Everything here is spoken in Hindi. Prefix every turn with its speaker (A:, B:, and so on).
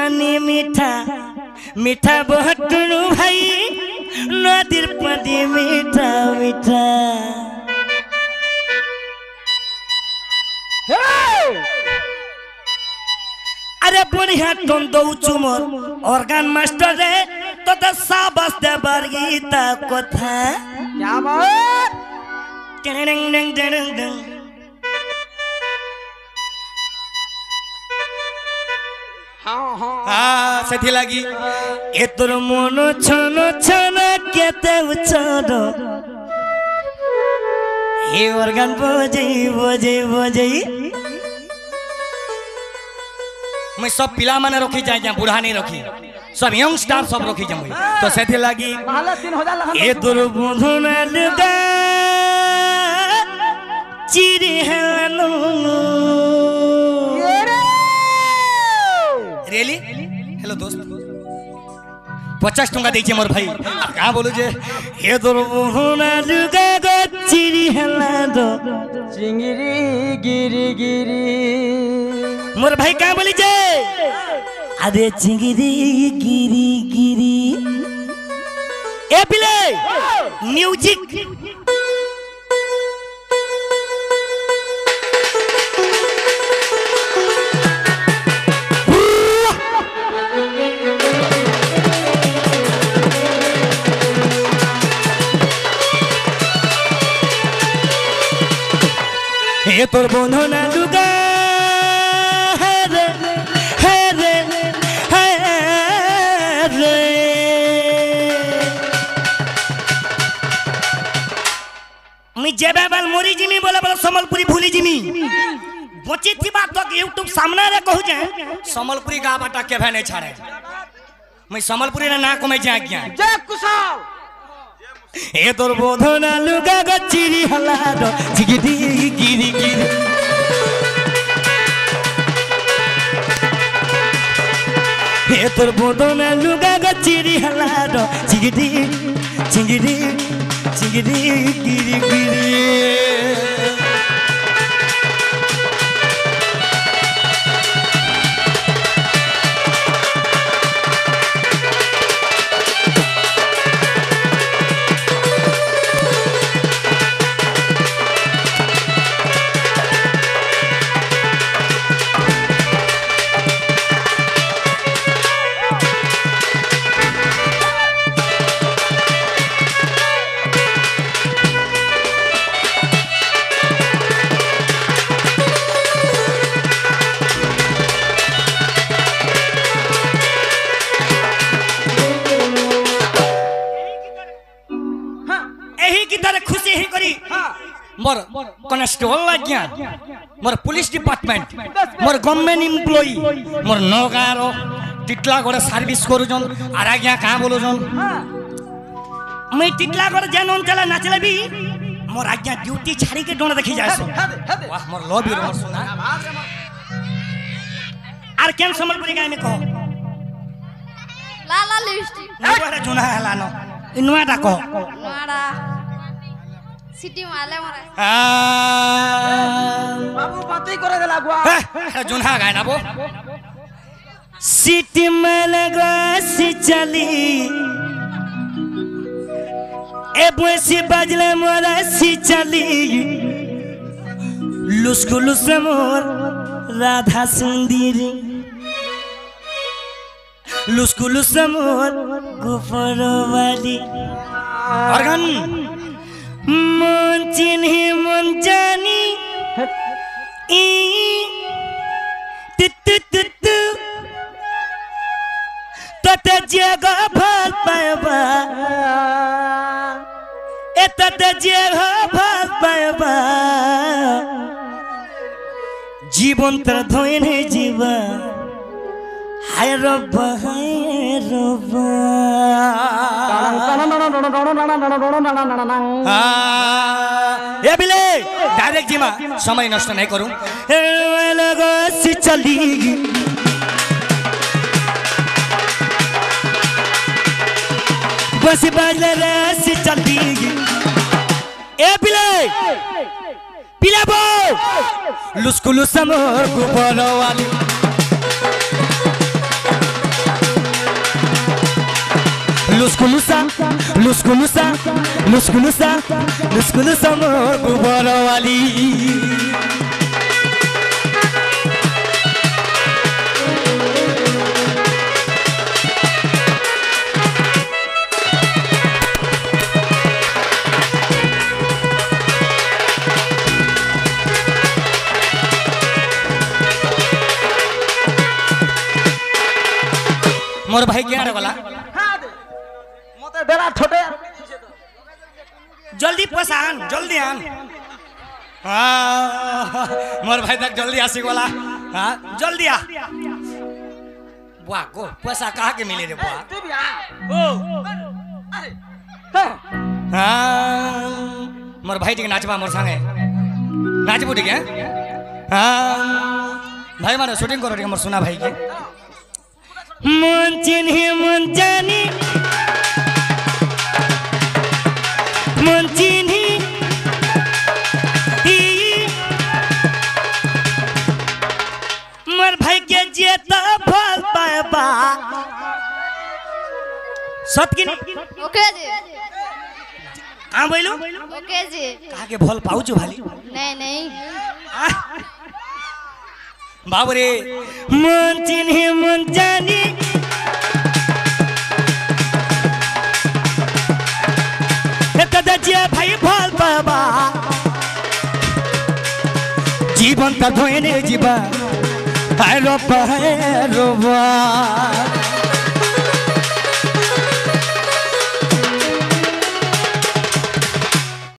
A: पानी मीठा मीठा बहटुनु भाई नदीर पानी मीठा मीठा अरे बढ़िया टन दौचु मोर ऑर्गन मास्टर रे तो साबास दे बारगीता कथा
B: क्या बात
A: टिंग टिंग टिंग टिंग हाँ सेठी लगी ए तोर मन छन छन केते उछरो हे ऑर्गन बजे बजे बजे मैं सब पिला माने रखी जाए क्या बुढ़ा नहीं रखी सब यंग स्टार सब रखी जाए तो सेठी लगी ए तोर बंधन लगा चिरी हेलो रियली हेलो दोस्त 50 टंका दे मोर भाई क्या बोलू जे ए तोर बंधन लगा चिरी हेलो
B: चिंगरी गिरी गिरी
A: मोर भाई क्या बोली जे अरे चिंगरी गिरी गिरी ए पिले म्यूजिक ए तोर बंधन लुगा जेबे बाल मोरी जिमी बोला बोला समलपुरी भूली जिमी बची थी बात तो यूट्यूब सामने रे कहू जे समलपुरी गा बाटा के भे नहीं छाड़े मैं समलपुरी रे ना को मैं जा गया
B: जय कुशाल
A: ए तोर बोधना लुगा गचिरी हला दो जिगिदी गिरी गिरी ए तोर बोधना लुगा गचिरी हला दो जिगिदी जिगिदी चिंगरी गिरी गिरी मोर कनेस्टेबल लाग्या मोर पुलिस डिपार्टमेंट मोर गवर्नमेंट एम्प्लॉई मोर नगार टिटलागढ़ सर्विस करूजन आर आज्ञा कहाँ बोलूजन मैं टिटलागढ़ जेन चला नाचले भी मोर आज्ञा ड्यूटी छाड़ी के डोन देखी जाए वाह मोर लव यू मोर सुना आर केन समलपुरी गाय में कहो
C: लाला लिपस्टिक
A: नोरा जुना हलानो इनवा डाको
C: मारा सिटी माले मोरा
B: बाबू बातें करे देला गुआ
A: जुना गाय ना बो सिटी माले गो सी चली ए बुसी बजले मोरा सी चली लुस्कु लुस मोर राधा सुंदरी लुस्कु लुस मोर गुफरो वाली ऑर्गन मन चिन्ही मन जानी ई तु तत जगह भल पाएबा ए तत जगह भल पाएबा जीवन तर धोइने जीवा हाय रब्बा ए बिले डायरेक्ट जीमा समय नष्ट नहीं करूं चली बस बाजले रस चली ए बिले पिला बो लुस्कुलु समोर गुबरो वाली लुस्कुलुसा लुस्कुलुसा लुस्कुलुसा लुस्कुलुसा मोर गुबर वाली मोर भाई क्या वाला
B: मते बेला छोटे
A: जल्दी पैसा आन जल्दी आन हाँ मोर भाई तक जल्दी आसी वाला हाँ जल्दी आ बुआ को पैसा कहाँ के मिले रे बुआ
B: तू भी आ
A: ओ
B: हाँ
A: हाँ मोर भाई ठीक नाचबा मोर संगे नाचबो ठीक है हाँ भाई मारे शूटिंग करो ठीक मोर सुना भाई के मन चिन्हे मन जानी मन चिन्ही मोर भाई के जेता फल पाबा सत की नहीं
C: ओके जी
A: कहाँ बोलो
C: ओके जी
A: कहाँ के भल पाऊ जो भाली
C: नहीं नहीं
A: बाबू रे मन चिन्हे मन जानी कदा जे भाई भल पाबा जीवन का धोने जीवा हाय रो बा